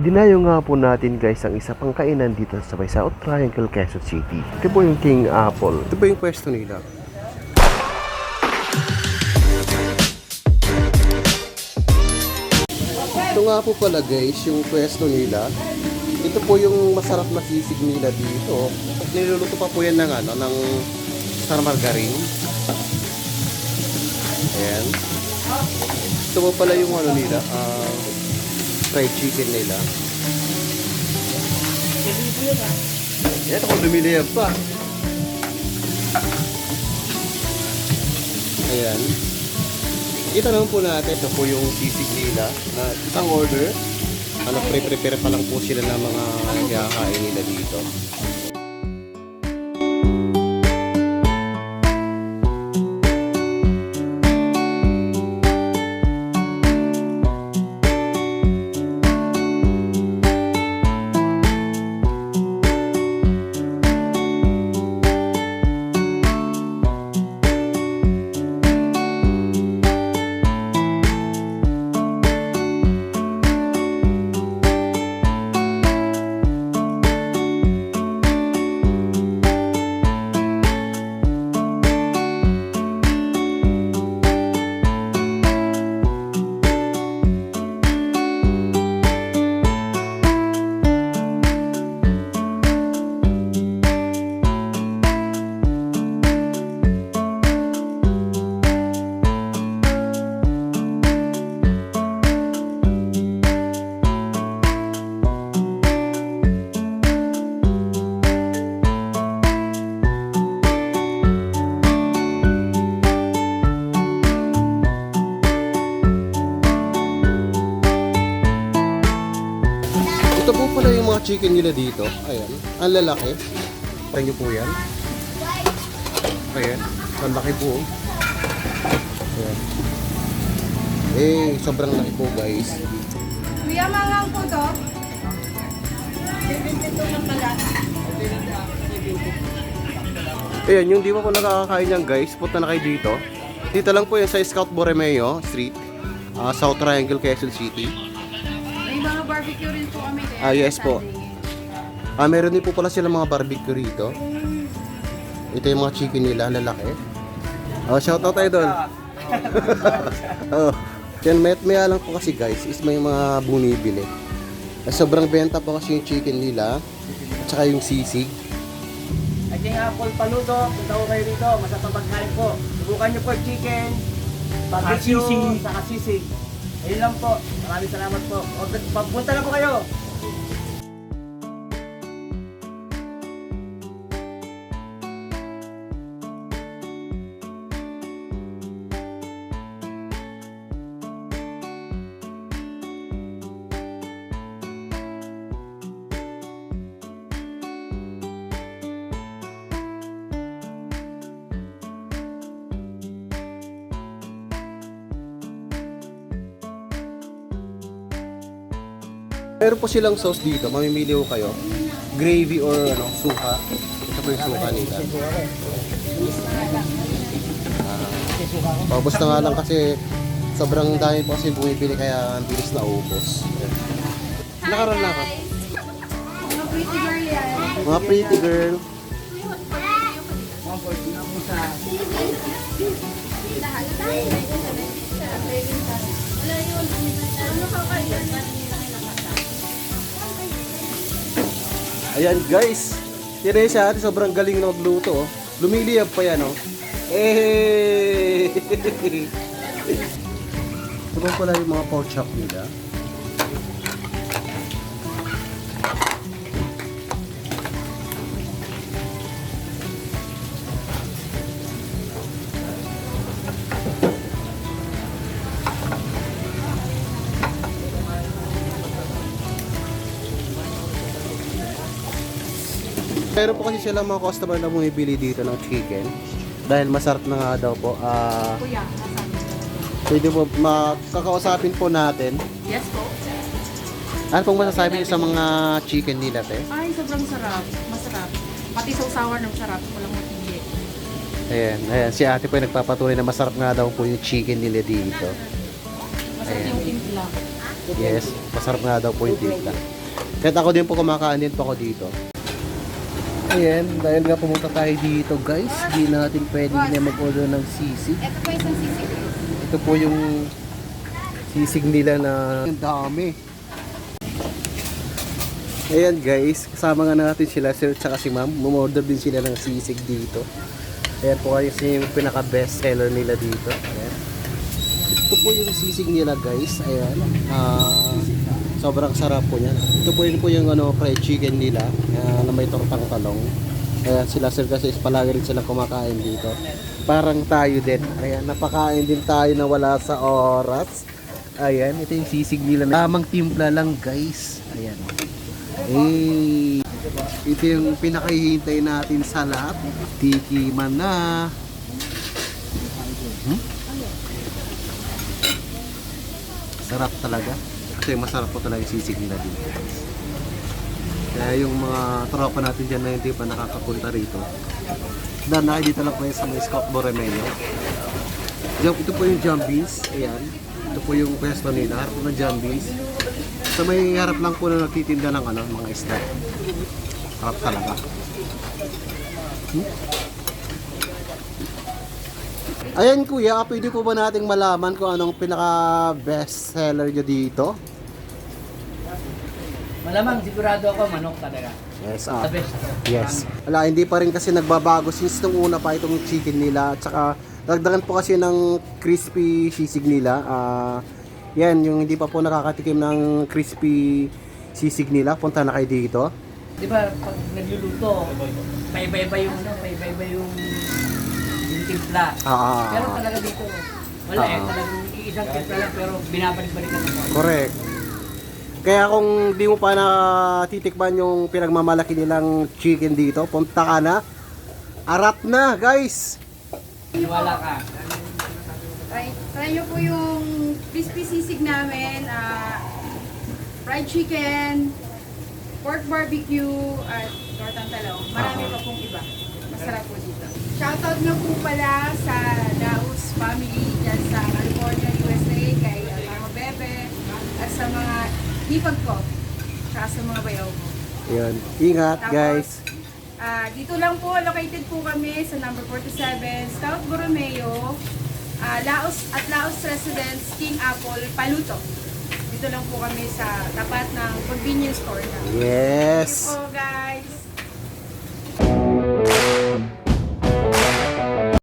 Dinayo nga po natin guys ang isa pang kainan dito sa may South Triangle, Quezon City. Ito po yung King Apple. Ito po yung pwesto nila. Ito nga po pala guys, yung pwesto nila. Ito po yung masarap na sisig nila dito. Niluluto pa po yan ng ng star margarine. Ayan. Ito po pala yung nila, fried chicken nila. Yan ako lumiliyab pa. Ayan. Kita naman po natin, ito po yung sisig nila na isang order. Pre-prepare pa lang po sila ng mga kakain nila dito. Ito po pala yung mga chicken nila dito. Ayan. Ang lalaki. Try nyo po yan. Ayan. Ang laki po. Ayan. Sobrang laki po guys. Kuya, mangang po to. Ayan, yung di ba po nakakakain yan guys, punta na kayo dito. Dito lang po yan sa Scout Borromeo Street, South Triangle, Quezon City. May mga barbecue rin po kami. Yes po. Meron din po pala sila mga barbecue rito. Ito yung mga chicken nila, lalaki. Shoutout tayo doon. Yan, maya lang po kasi guys, is may mga bumibili. Sobrang benta po kasi yung chicken nila, at saka yung sisig. King Apple Paludo, punta ko kayo dito, masarap ang pagkain po. Subukan nyo po chicken, barbecue, saka sisig. Ayun lang po, maraming salamat po. Punta na po kayo. Meron po silang sauce dito, mamimili ko kayo. Gravy or suka. Ito po yung suka nila. Paubos na nga lang kasi sobrang dami po kasi bumibili kaya ang bilis na ubos. Nakaroon na ako. Mga pretty girl yan. Mga pretty girl. Ayan guys, tira siya ate, sobrang galing na magluto. Lumiliyab pa yan Ito ba pala yung mga pork chop nila? Pero po kasi sila mga customer na bumibili dito ng chicken. Dahil masarap na nga daw po. Kuya, Pwede po makakausapin po natin. yes po. Ano pong masasabi niyo sa mga chicken nila, te? Ay, sobrang sarap. Masarap. Pati sausawan ng sarap. Walang matindi. Ayan, si ate po ay nagpapatuloy na masarap nga daw po yung chicken nila dito. Masarap yung timpla. Yes, masarap nga daw po yung timpla. Kahit ako din po kumakain din po ako dito. Ayan, dahil nga pumunta tayo dito guys, di natin pwede na mag-order ng sisig. Ito po isang sisig. Ito po yung sisig nila na ang dami. Ayan guys, kasama nga natin sila sir tsaka si ma'am. Mumorder din sila ng sisig dito. Ayan po kasi yung pinaka best seller nila dito. Ayan. Ito po yung sisig nila guys. Ayan. Sobrang sarap po niyan. Ito po yung ano, fried chicken nila na may tortang talong. Ayan, sila sir kasi palagi rin silang kumakain dito. Parang tayo din. Ayan, napakain din tayo na wala sa oras. Ayan, ito yung sisig nila. Tamang timpla lang guys. Ayan. Eh, ito yung pinakahihintay natin sa lahat. Tikiman na. Sarap talaga. Kasi masarap po talaga yung sisig nila dito. Kaya yung mga tropa natin dyan na hindi pa nakakapunta rito, dahil nakikita lang po yung sa may Scott Borromeo. Ito po yung Jumbies. Ayan. Ito po yung pwesto nila. Harap po ng Jumbies. Sa may harap lang po na nagtitinda ng ano, mga isda. Harap talaga. Ayan kuya, pwede po ba nating malaman kung anong pinaka best seller nyo dito? Malamang sigurado ako manok talaga. Yes, The best. yes. Wala, hindi pa rin kasi nagbabago since nung una pa itong chicken nila. At saka, dagdagan po kasi ng crispy sisig nila. Yan, yung hindi pa po nakakatikim ng crispy sisig nila, punta na kayo dito. Di ba, pag nagluluto, paiba-iba yung ano, paiba-iba yung timpla. Pero talaga dito, wala talagang isang timpla lang pero binabalik-balikan ako. Correct. Kaya kung di mo pa natitikman yung pinagmamalaki nilang chicken dito, punta ka na. Arat na, guys! Wala ka. Try nyo po yung crispy sisig namin. Fried chicken, pork barbecue, at tortang talong. Marami pa pong iba. Masarap po dito. Shoutout nyo po pala sa Daus family dyan sa California, USA, kay Mama Bebe, at sa mga hipag ko, tsaka sa mga bayaw ko. Yun. Ingat, Tapos, guys. Dito lang po, located po kami sa number 47, South Borromeo, Laos Residence, King Apple, Paluto. Dito lang po kami sa tapat ng convenience store na. Yes. Thank you po guys.